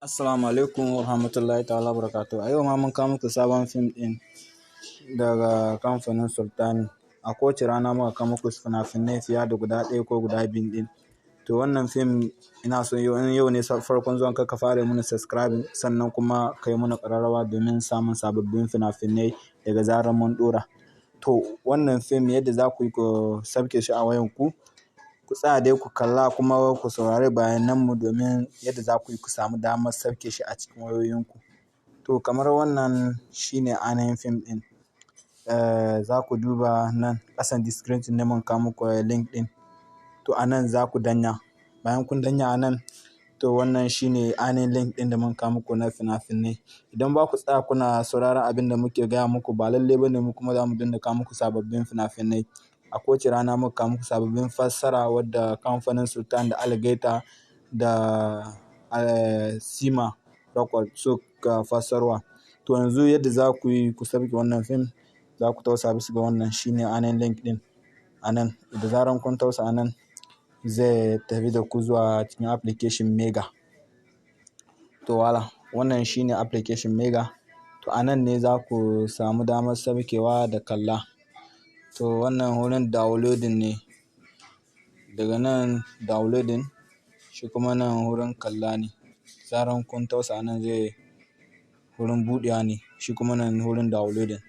Assalamu alaikum wa rahmatullahi ta'ala barakatuh. A yau ma mun kawo muku sabon fim ɗin daga kamfanin Sultani. A kowace rana muka kawo muku fina-finai fiye da guda ɗaya ko guda biyu ɗin. To wannan fim ina so yau ne farkon zuwan ka fara mana subscribe sannan kuma ka yi mana ƙararrawa domin samun sababbin fina-finai daga zarar mun ɗora. To wannan fim yadda za ku yi ku sauke shi a wayanku, ku tsaya dai ku kalla kuma ku saurari bayananmu domin yadda za ku yi ku samu damar sauke shi a cikin wayoyinku. To kamar wannan shine ainihin fim ɗin. Za ku duba nan ƙasan description ne mun kawo muku link ɗin. To a nan za ku danna. Bayan kun danna a nan, to wannan shine ainihin link ɗin da mun kawo muku na fina-finai. Idan ba ku tsaya kuna sauraron abin da muke gaya muku, ba lalle ba ne mu kuma za mu dinga kawo muku sababbin fina-finai. A kowace rana muka kawo muku sababbin fassara wadda kamfanin Sultan da Algaita da Sima Record suka fassarwa. To yanzu yadda za ku yi ku sauke wannan fim, za ku tausa bisa ga wannan shine ainihin link ɗin. A nan, da zarar kun tausa a nan, zai tafi da ku zuwa cikin application Mega. To wala, wannan shine application Mega. To a nan ne za ku samu damar saukewa da kalla. To wannan wurin downloading ne. Daga nan downloading, shi kuma nan wurin kalla ne. Zarar kun tausa nan zai wurin buɗewa ne, shi kuma nan wurin downloading.